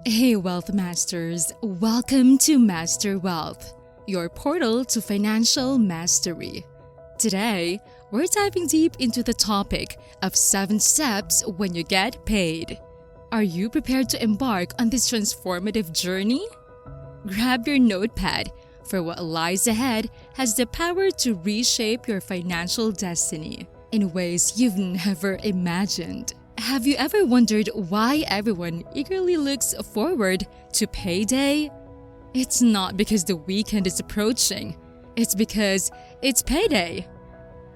Hey, Wealth Masters! Welcome to Master Wealth, your portal to financial mastery. Today, we're diving deep into the topic of 7 steps when you get paid. Are you prepared to embark on this transformative journey? Grab your notepad, for what lies ahead has the power to reshape your financial destiny in ways you've never imagined. Have you ever wondered why everyone eagerly looks forward to payday? It's not because the weekend is approaching. It's because it's payday.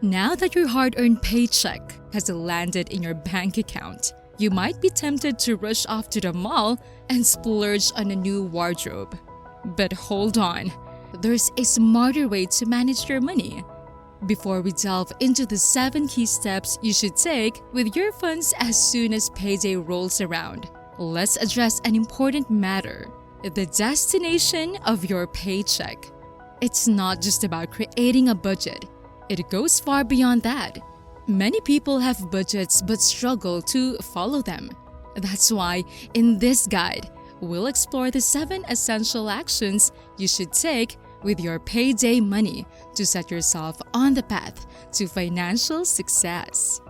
Now that your hard-earned paycheck has landed in your bank account, you might be tempted to rush off to the mall and splurge on a new wardrobe. But hold on, there's a smarter way to manage your money. Before we delve into the 7 key steps you should take with your funds as soon as payday rolls around, let's address an important matter: the destination of your paycheck. It's not just about creating a budget, it goes far beyond that. Many people have budgets but struggle to follow them. That's why, in this guide, we'll explore the 7 essential actions you should take with your payday money to set yourself on the path to financial success.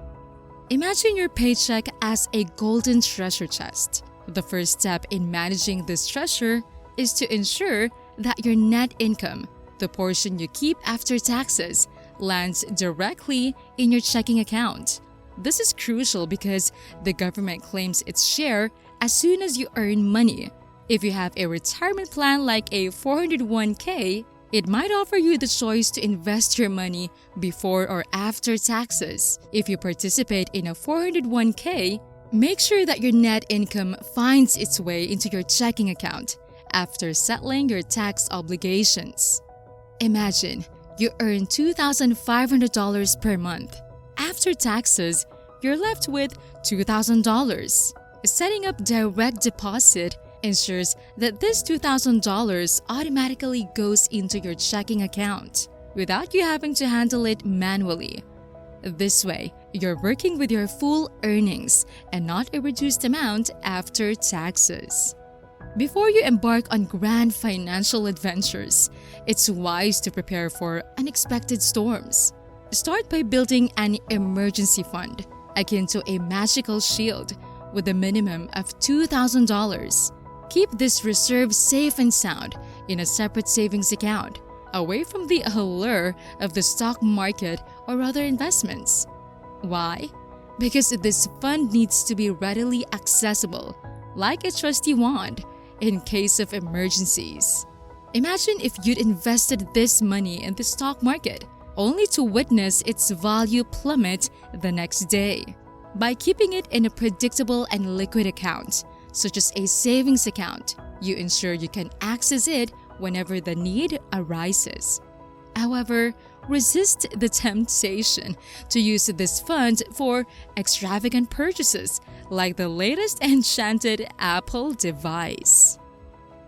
Imagine your paycheck as a golden treasure chest. The first step in managing this treasure is to ensure that your net income, the portion you keep after taxes, lands directly in your checking account. This is crucial because the government claims its share as soon as you earn money. If you have a retirement plan like a 401k, it might offer you the choice to invest your money before or after taxes. If you participate in a 401k, make sure that your net income finds its way into your checking account after settling your tax obligations. Imagine you earn $2,500 per month. After taxes, you're left with $2,000. Setting up direct deposit ensures that this $2,000 automatically goes into your checking account without you having to handle it manually. This way, you're working with your full earnings and not a reduced amount after taxes. Before you embark on grand financial adventures, it's wise to prepare for unexpected storms. Start by building an emergency fund, akin to a magical shield, with a minimum of $2,000. Keep this reserve safe and sound in a separate savings account, away from the allure of the stock market or other investments. Why? Because this fund needs to be readily accessible, like a trusty wand, in case of emergencies. Imagine if you'd invested this money in the stock market, only to witness its value plummet the next day. By keeping it in a predictable and liquid account, such as a savings account, you ensure you can access it whenever the need arises. However, resist the temptation to use this fund for extravagant purchases like the latest enchanted Apple device.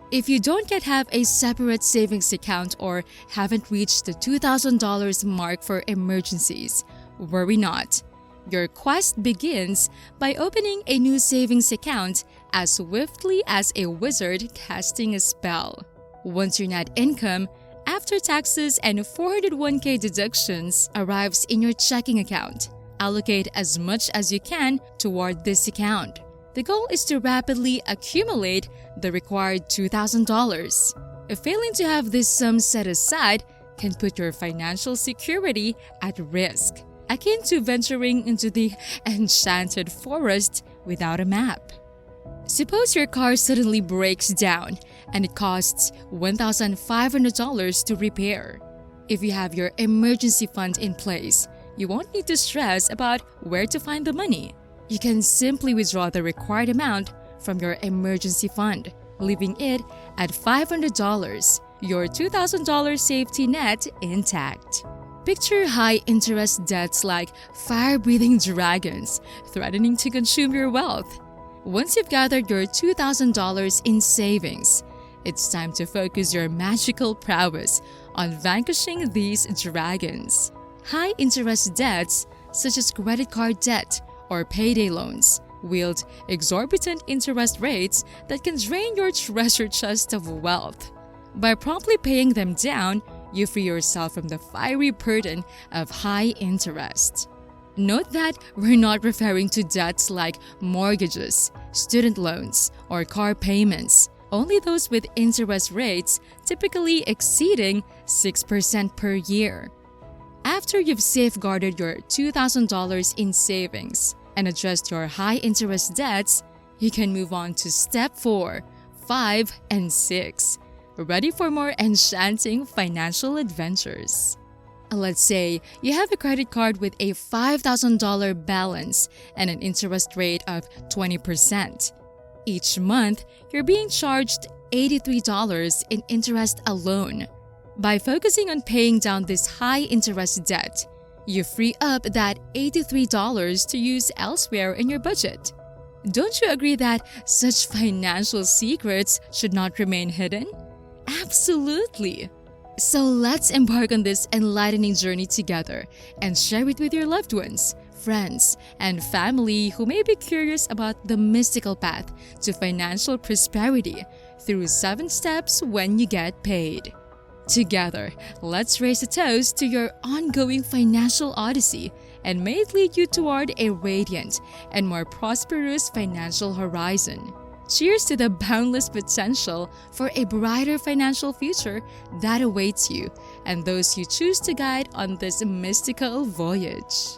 If you don't yet have a separate savings account or haven't reached the $2,000 mark for emergencies, worry not. Your quest begins by opening a new savings account as swiftly as a wizard casting a spell. Once your net income, after taxes and 401k deductions, arrives in your checking account, allocate as much as you can toward this account. The goal is to rapidly accumulate the required $2,000. Failing to have this sum set aside can put your financial security at risk, akin to venturing into the enchanted forest without a map. Suppose your car suddenly breaks down and it costs $1,500 to repair. If you have your emergency fund in place, you won't need to stress about where to find the money. You can simply withdraw the required amount from your emergency fund, leaving it at $500, your $2,000 safety net intact. Picture high-interest debts like fire-breathing dragons threatening to consume your wealth. Once you've gathered your $2,000 in savings, it's time to focus your magical prowess on vanquishing these dragons. High-interest debts, such as credit card debt or payday loans, wield exorbitant interest rates that can drain your treasure chest of wealth. By promptly paying them down, you free yourself from the fiery burden of high interest. Note that we're not referring to debts like mortgages, student loans, or car payments, only those with interest rates typically exceeding 6% per year. After you've safeguarded your $2,000 in savings and addressed your high-interest debts, you can move on to step 4, 5, and 6. Ready for more enchanting financial adventures? Let's say you have a credit card with a $5,000 balance and an interest rate of 20%. Each month, you're being charged $83 in interest alone. By focusing on paying down this high-interest debt, you free up that $83 to use elsewhere in your budget. Don't you agree that such financial secrets should not remain hidden? Absolutely! So let's embark on this enlightening journey together and share it with your loved ones, friends, and family who may be curious about the mystical path to financial prosperity through 7 steps when you get paid. Together, let's raise a toast to your ongoing financial odyssey, and may it lead you toward a radiant and more prosperous financial horizon. Cheers to the boundless potential for a brighter financial future that awaits you and those you choose to guide on this mystical voyage.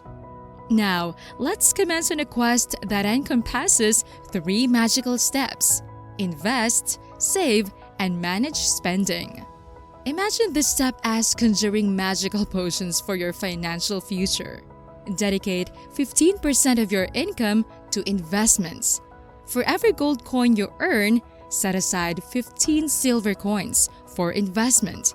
Now, let's commence on a quest that encompasses 3 magical steps: invest, save, and manage spending. Imagine this step as conjuring magical potions for your financial future. Dedicate 15% of your income to investments. For every gold coin you earn, set aside 15 silver coins for investment.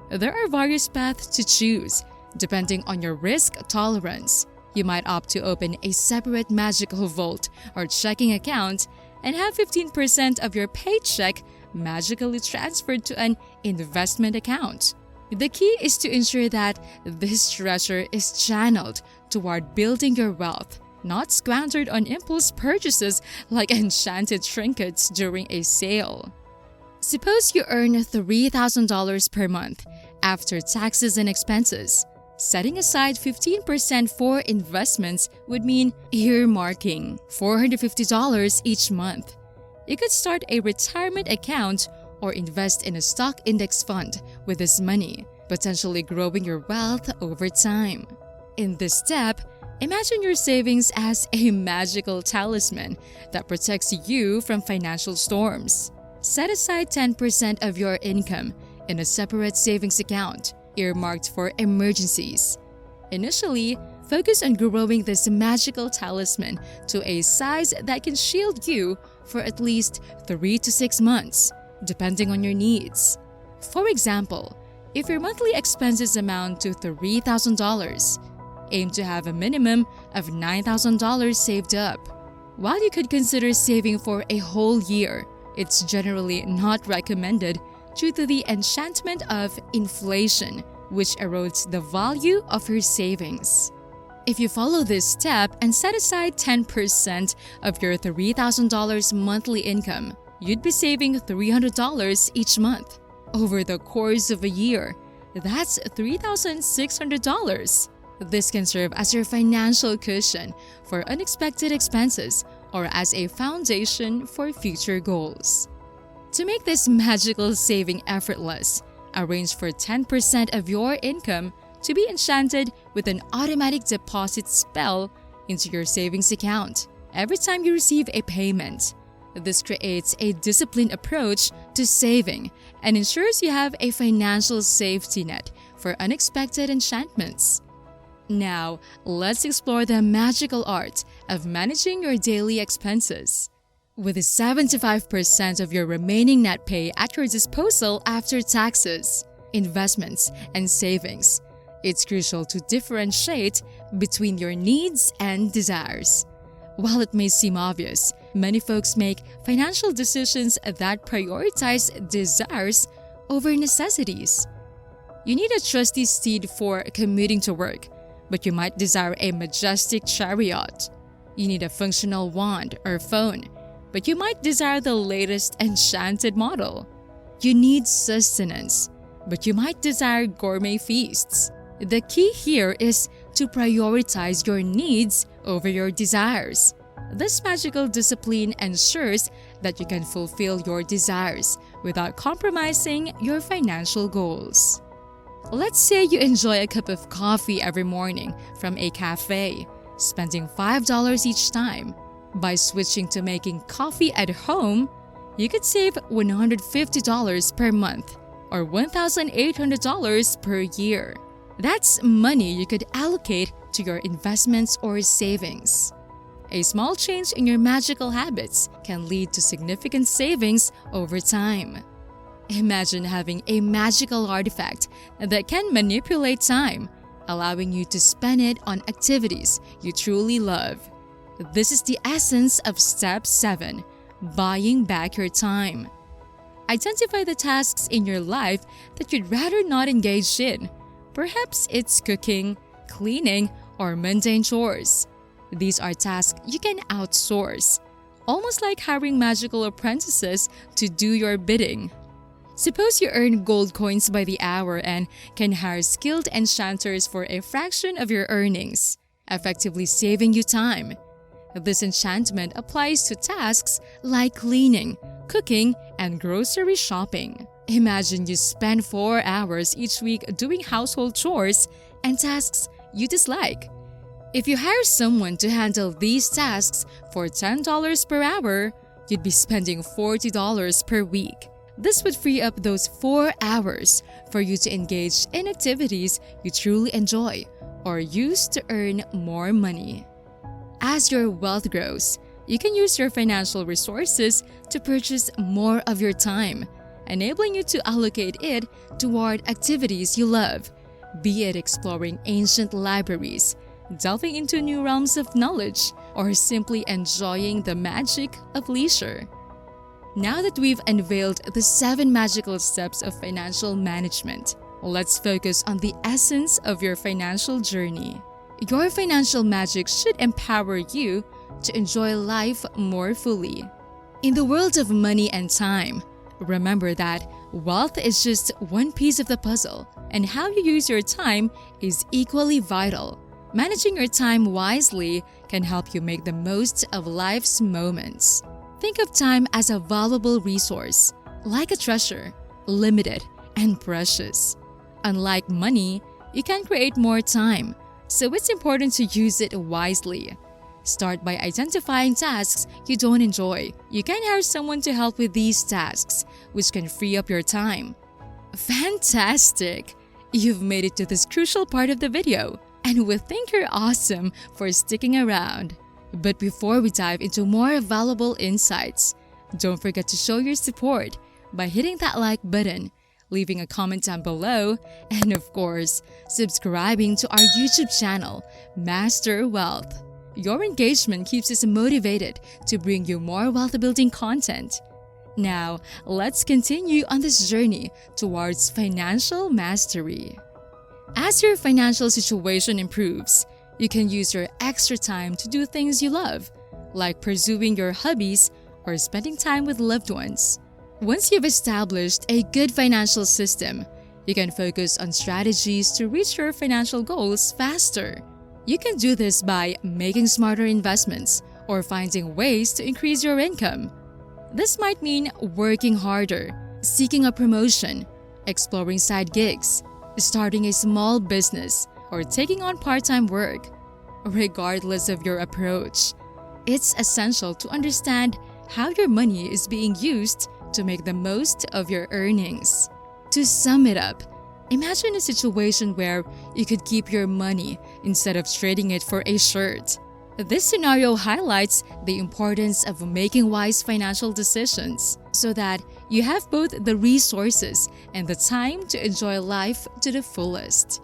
There are various paths to choose, depending on your risk tolerance. You might opt to open a separate magical vault or checking account and have 15% of your paycheck magically transferred to an investment account. The key is to ensure that this treasure is channeled toward building your wealth, not squandered on impulse purchases like enchanted trinkets during a sale. Suppose you earn $3,000 per month after taxes and expenses. Setting aside 15% for investments would mean earmarking $450 each month. You could start a retirement account or invest in a stock index fund with this money, potentially growing your wealth over time. In this step, imagine your savings as a magical talisman that protects you from financial storms. Set aside 10% of your income in a separate savings account, earmarked for emergencies. Initially, focus on growing this magical talisman to a size that can shield you for at least 3 to 6 months, depending on your needs. For example, if your monthly expenses amount to $3,000, aim to have a minimum of $9,000 saved up. While you could consider saving for a whole year, it's generally not recommended due to the enchantment of inflation, which erodes the value of your savings. If you follow this step and set aside 10% of your $3,000 monthly income, you'd be saving $300 each month. Over the course of a year, that's $3,600. This can serve as your financial cushion for unexpected expenses or as a foundation for future goals. To make this magical saving effortless, arrange for 10% of your income to be enchanted with an automatic deposit spell into your savings account every time you receive a payment. This creates a disciplined approach to saving and ensures you have a financial safety net for unexpected enchantments. Now, let's explore the magical art of managing your daily expenses. With 75% of your remaining net pay at your disposal after taxes, investments, and savings, it's crucial to differentiate between your needs and desires. While it may seem obvious, many folks make financial decisions that prioritize desires over necessities. You need a trusty steed for commuting to work, but you might desire a majestic chariot. You need a functional wand or phone, but you might desire the latest enchanted model. You need sustenance, but you might desire gourmet feasts. The key here is to prioritize your needs over your desires. This magical discipline ensures that you can fulfill your desires without compromising your financial goals. Let's say you enjoy a cup of coffee every morning from a cafe, spending $5 each time. By switching to making coffee at home, you could save $150 per month or $1,800 per year. That's money you could allocate to your investments or savings. A small change in your magical habits can lead to significant savings over time. Imagine having a magical artifact that can manipulate time, allowing you to spend it on activities you truly love. This is the essence of Step 7, buying back your time. Identify the tasks in your life that you'd rather not engage in. Perhaps it's cooking, cleaning, or mundane chores. These are tasks you can outsource, almost like hiring magical apprentices to do your bidding. Suppose you earn gold coins by the hour and can hire skilled enchanters for a fraction of your earnings, effectively saving you time. This enchantment applies to tasks like cleaning, cooking, and grocery shopping. Imagine you spend 4 hours each week doing household chores and tasks you dislike. If you hire someone to handle these tasks for $10 per hour, you'd be spending $40 per week. This would free up those 4 hours for you to engage in activities you truly enjoy or use to earn more money. As your wealth grows, you can use your financial resources to purchase more of your time, enabling you to allocate it toward activities you love, be it exploring ancient libraries, delving into new realms of knowledge, or simply enjoying the magic of leisure. Now that we've unveiled the 7 magical steps of financial management, let's focus on the essence of your financial journey. Your financial magic should empower you to enjoy life more fully. In the world of money and time, remember that wealth is just one piece of the puzzle, and how you use your time is equally vital. Managing your time wisely can help you make the most of life's moments. Think of time as a valuable resource, like a treasure, limited and precious. Unlike money, you can create more time, so it's important to use it wisely. Start by identifying tasks you don't enjoy. You can hire someone to help with these tasks, which can free up your time. Fantastic! You've made it to this crucial part of the video, and we think you're awesome for sticking around. But before we dive into more valuable insights, don't forget to show your support by hitting that like button, leaving a comment down below, and of course, subscribing to our YouTube channel, Master Wealth. Your engagement keeps us motivated to bring you more wealth-building content. Now, let's continue on this journey towards financial mastery. As your financial situation improves, you can use your extra time to do things you love, like pursuing your hobbies or spending time with loved ones. Once you've established a good financial system, you can focus on strategies to reach your financial goals faster. You can do this by making smarter investments or finding ways to increase your income. This might mean working harder, seeking a promotion, exploring side gigs, starting a small business, or taking on part-time work. Regardless of your approach, it's essential to understand how your money is being used to make the most of your earnings. To sum it up, imagine a situation where you could keep your money instead of trading it for a shirt. This scenario highlights the importance of making wise financial decisions so that you have both the resources and the time to enjoy life to the fullest.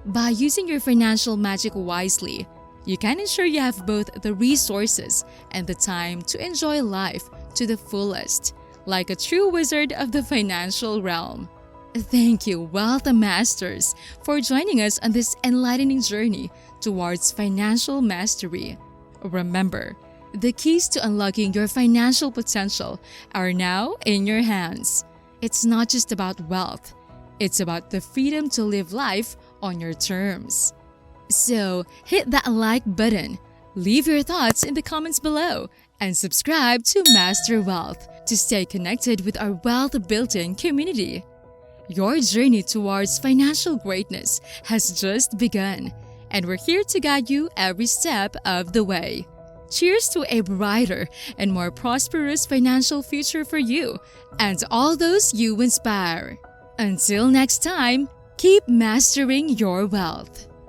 By using your financial magic wisely, you can ensure you have both the resources and the time to enjoy life to the fullest, like a true wizard of the financial realm. Thank you, Wealth Masters, for joining us on this enlightening journey towards financial mastery. Remember, the keys to unlocking your financial potential are now in your hands. It's not just about wealth, it's about the freedom to live life on your terms. So, hit that like button, leave your thoughts in the comments below, and subscribe to Master Wealth to stay connected with our wealth building community. Your journey towards financial greatness has just begun, and we're here to guide you every step of the way. Cheers to a brighter and more prosperous financial future for you and all those you inspire. Until next time, keep mastering your wealth.